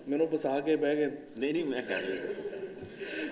ਮੈਨੂੰ ਬਸਾ ਕੇ ਬਹਿ ਗਏ। نہیں میں کہہ رہا ہوں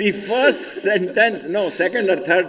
the first sentence, no, second or third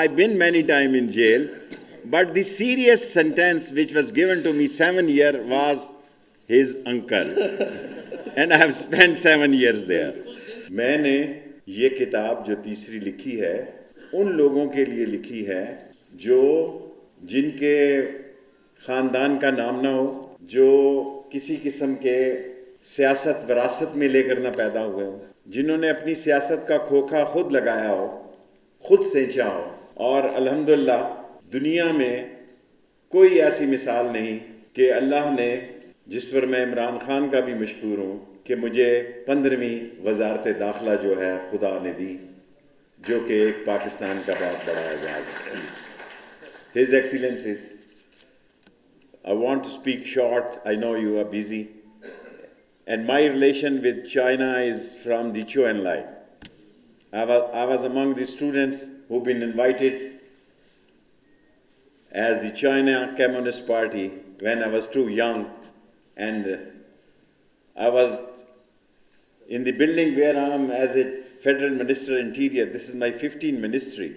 I've been many time in jail, but the serious sentence which was given to me 7 years was his uncle, and I have spent 7 years there. میں نے یہ کتاب جو تیسری لکھی ہے ان لوگوں کے لیے لکھی ہے جو جن کے خاندان کا نام نہ ہو، جو کسی قسم کے سیاست وراثت میں لے کر نہ پیدا ہوئے ہوں، جنہوں نے اپنی سیاست کا کھوکھا خود لگایا ہو، خود سینچا ہو، اور الحمدللہ دنیا میں کوئی ایسی مثال نہیں کہ اللہ نے، جس پر میں عمران خان کا بھی مشکور ہوں کہ مجھے 15ویں وزارت داخلہ جو ہے خدا نے دی، جو کہ ایک پاکستان کا بہت بڑا اعزاز ہے۔ His Excellencies, I want to speak short. I know you are busy. And my relation with China is from the Zhou Enlai. I was among the students who've been invited as the China Communist Party when I was too young, and I was in the building where I am as a Federal Minister Interior. This is my 15th ministry.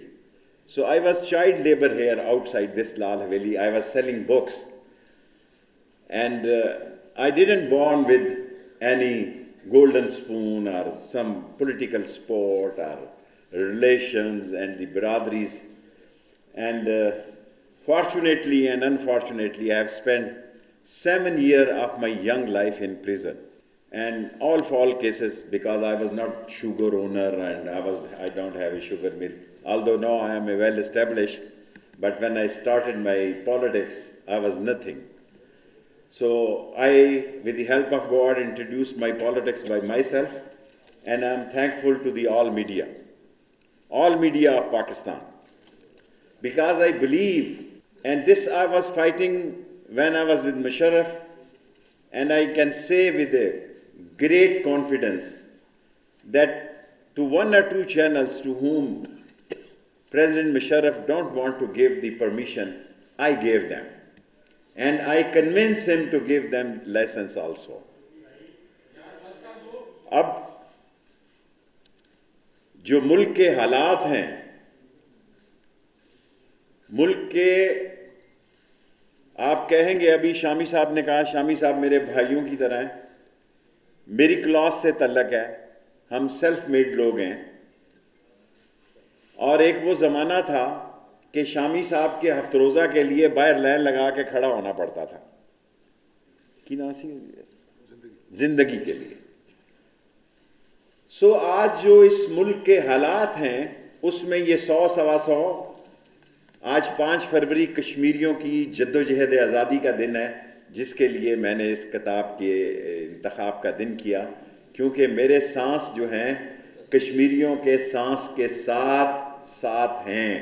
So I was child labor here outside this Lal Haveli. I was selling books. And I didn't born with any golden spoon or some political sport or relations and the brotherries. And fortunately and unfortunately, I have spent 7 years of my young life in prison. And all fall cases because I was not sugar owner and I don't have a sugar mill. Although now I am a well established, but when I started my politics, I was nothing. So I, with the help of God, introduced my politics by myself, and I am thankful to the all media of Pakistan, because I believe, and this I was fighting when I was with Musharraf, and I can say with a great confidence that to one or two channels to whom President Musharraf don't want to give the permission, I gave them. And I convinced him to give them license also. اب جو ملک کے حالات ہیں، ملک کے آپ کہیں گے، ابھی شامی صاحب نے کہا، شامی صاحب میرے بھائیوں کی طرح ہیں، میری کلاس سے تعلق ہے، ہم سیلف میڈ لوگ ہیں، اور ایک وہ زمانہ تھا کہ شامی صاحب کے ہفت روزہ کے لیے باہر لائن لگا کے کھڑا ہونا پڑتا تھا، کی ناسی زندگی کے لیے۔ سو آج جو اس ملک کے حالات ہیں اس میں یہ 100-125، آج 5 فروری کشمیریوں کی جد و جہد آزادی کا دن ہے، جس کے لیے میں نے اس کتاب کے انتخاب کا دن کیا، کیونکہ میرے سانس جو ہیں کشمیریوں کے سانس کے ساتھ ہیں،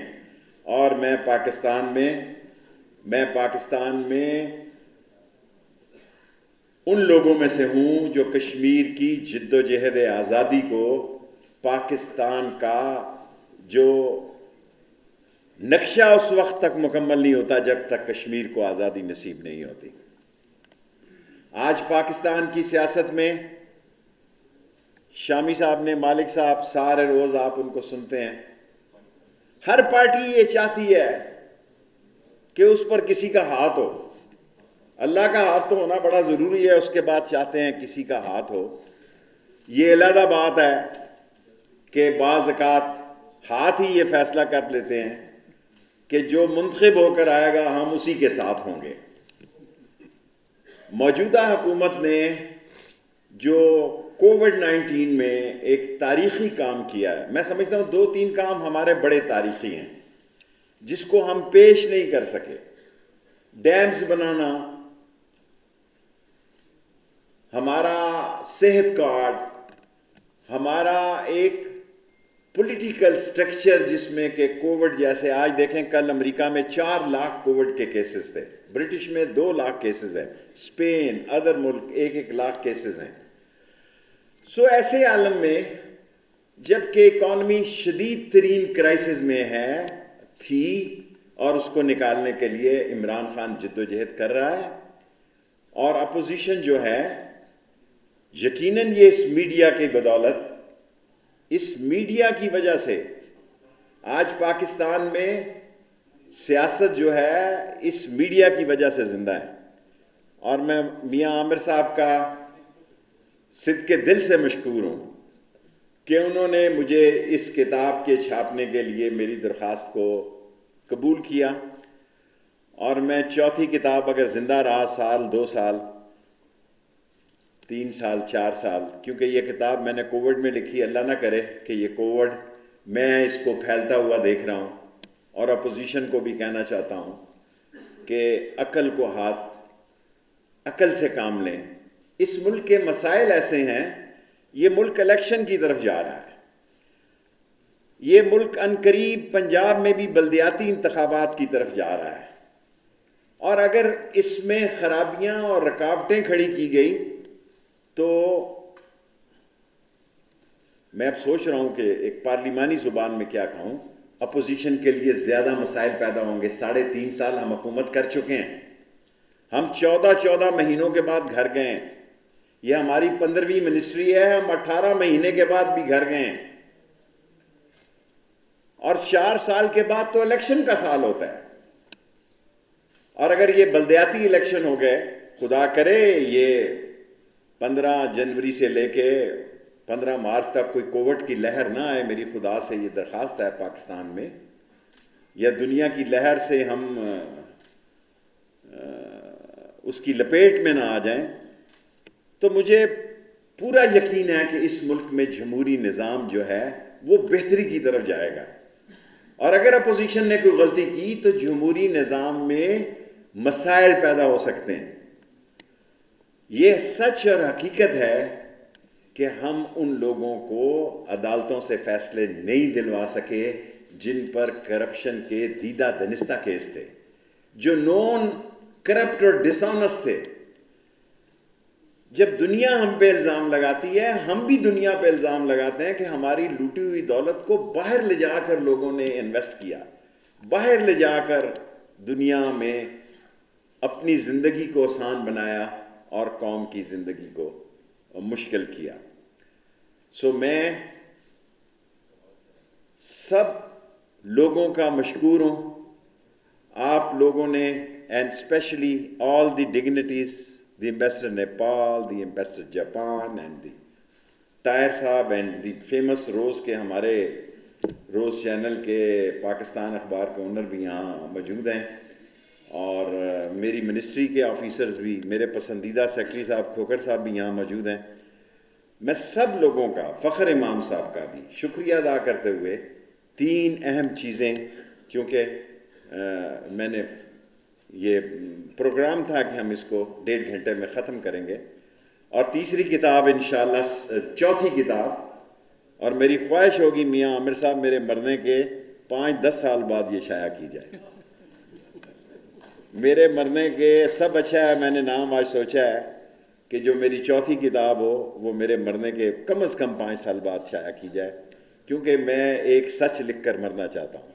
اور میں پاکستان میں ان لوگوں میں سے ہوں جو کشمیر کی جد و جہد آزادی کو، پاکستان کا جو نقشہ اس وقت تک مکمل نہیں ہوتا جب تک کشمیر کو آزادی نصیب نہیں ہوتی۔ آج پاکستان کی سیاست میں شامی صاحب نے، مالک صاحب، سارے روز آپ ان کو سنتے ہیں، ہر پارٹی یہ چاہتی ہے کہ اس پر کسی کا ہاتھ ہو۔ اللہ کا ہاتھ تو ہونا بڑا ضروری ہے، اس کے بعد چاہتے ہیں کسی کا ہاتھ ہو۔ یہ علیحدہ بات ہے کہ بعض اوقات ہاتھ ہی یہ فیصلہ کر لیتے ہیں کہ جو منتخب ہو کر آئے گا ہم اسی کے ساتھ ہوں گے۔ موجودہ حکومت نے جو کووڈ-19 میں ایک تاریخی کام کیا ہے، میں سمجھتا ہوں 2-3 کام ہمارے بڑے تاریخی ہیں جس کو ہم پیش نہیں کر سکے۔ ڈیمز بنانا، ہمارا صحت کارڈ، ہمارا ایک پولیٹیکل سٹرکچر جس میں کہ کووڈ جیسے، آج دیکھیں کل امریکہ میں 4 لاکھ کووڈ کے کیسز تھے، برٹش میں 2 لاکھ کیسز ہیں، اسپین ادر ملک 1 لاکھ کیسز ہیں. سو ایسے عالم میں جب کہ اکانومی شدید ترین کرائسس میں تھی اور اس کو نکالنے کے لیے عمران خان جدوجہد کر رہا ہے، اور اپوزیشن جو ہے یقیناً یہ اس میڈیا کی بدولت، اس میڈیا کی وجہ سے آج پاکستان میں سیاست جو ہے اس میڈیا کی وجہ سے زندہ ہے. اور میں میاں عامر صاحب کا صدق دل سے مشکور ہوں کہ انہوں نے مجھے اس کتاب کے چھاپنے کے لیے میری درخواست کو قبول کیا، اور میں چوتھی کتاب اگر زندہ رہا 1 سال 2 سال 3 سال 4 سال، کیونکہ یہ کتاب میں نے کووڈ میں لکھی، اللہ نہ کرے کہ یہ کووڈ میں اس کو پھیلتا ہوا دیکھ رہا ہوں. اور اپوزیشن کو بھی کہنا چاہتا ہوں کہ عقل کو ہاتھ، عقل سے کام لیں. اس ملک کے مسائل ایسے ہیں، یہ ملک الیکشن کی طرف جا رہا ہے، یہ ملک عنقریب پنجاب میں بھی بلدیاتی انتخابات کی طرف جا رہا ہے، اور اگر اس میں خرابیاں اور رکاوٹیں کھڑی کی گئی تو میں اب سوچ رہا ہوں کہ ایک پارلیمانی زبان میں کیا کہوں، اپوزیشن کے لیے زیادہ مسائل پیدا ہوں گے. 3.5 سال ہم حکومت کر چکے ہیں، ہم 14 مہینوں کے بعد گھر گئے ہیں، یہ ہماری 15ویں منسٹری ہے، ہم 18 مہینے کے بعد بھی گھر گئے ہیں، اور 4 سال کے بعد تو الیکشن کا سال ہوتا ہے. اور اگر یہ بلدیاتی الیکشن ہو گئے، خدا کرے یہ 15 جنوری سے لے کے 15 مارچ تک کوئی کووڈ کی لہر نہ آئے، میری خدا سے یہ درخواست ہے پاکستان میں، یا دنیا کی لہر سے ہم اس کی لپیٹ میں نہ آ جائیں، تو مجھے پورا یقین ہے کہ اس ملک میں جمہوری نظام جو ہے وہ بہتری کی طرف جائے گا. اور اگر اپوزیشن نے کوئی غلطی کی تو جمہوری نظام میں مسائل پیدا ہو سکتے ہیں. یہ سچ اور حقیقت ہے کہ ہم ان لوگوں کو عدالتوں سے فیصلے نہیں دلوا سکے جن پر کرپشن کے دیدہ دنستہ کیس تھے، جو نون کرپٹ اور ڈس آنسٹ تھے. جب دنیا ہم پہ الزام لگاتی ہے، ہم بھی دنیا پہ الزام لگاتے ہیں کہ ہماری لوٹی ہوئی دولت کو باہر لے جا کر لوگوں نے انویسٹ کیا، باہر لے جا کر دنیا میں اپنی زندگی کو آسان بنایا اور قوم کی زندگی کو مشکل کیا. سو میں سب لوگوں کا مشکور ہوں. آپ لوگوں نے and especially all the dignitaries, the ambassador Nepal, the ambassador Japan and the Tahir صاحب اینڈ دی فیمس روز کے، ہمارے روز چینل کے پاکستان اخبار کے اونر بھی یہاں موجود ہیں، اور میری منسٹری کے آفیسرز بھی، میرے پسندیدہ سیکرٹری صاحب کھوکر صاحب بھی یہاں موجود ہیں. میں سب لوگوں کا، فخر امام صاحب کا بھی شکریہ ادا کرتے ہوئے 3 اہم چیزیں، کیونکہ میں نے یہ پروگرام تھا کہ ہم اس کو 1.5 گھنٹے میں ختم کریں گے، اور تیسری کتاب انشاءاللہ، چوتھی کتاب، اور میری خواہش ہوگی میاں عامر صاحب میرے مرنے کے 5-10 سال بعد یہ شائع کی جائے. میرے مرنے کے سب اچھا ہے، میں نے نام آج سوچا ہے کہ جو میری چوتھی کتاب ہو وہ میرے مرنے کے کم از کم 5 سال بعد شائع کی جائے، کیونکہ میں ایک سچ لکھ کر مرنا چاہتا ہوں،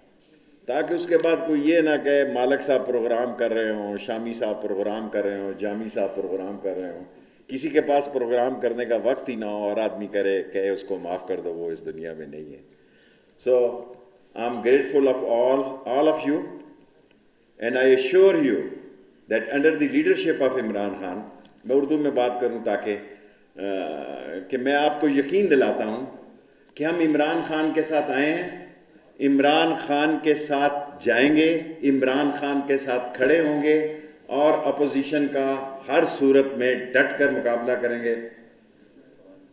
تاکہ اس کے بعد کوئی یہ نہ کہے مالک صاحب پروگرام کر رہے ہوں، شامی صاحب پروگرام کر رہے ہوں، جامی صاحب پروگرام کر رہے ہوں، کسی کے پاس پروگرام کرنے کا وقت ہی نہ ہو اور آدمی کہے اس کو معاف کر دو، وہ اس دنیا میں نہیں ہے. So I am grateful of all of you, and I assure you that under the leadership of Imran Khan, میں اردو میں بات کروں تاکہ کہ میں آپ کو یقین دلاتا ہوں کہ ہم عمران خان کے ساتھ آئے ہیں، عمران خان کے ساتھ جائیں گے، عمران خان کے ساتھ کھڑے ہوں گے، اور اپوزیشن کا ہر صورت میں ڈٹ کر مقابلہ کریں گے.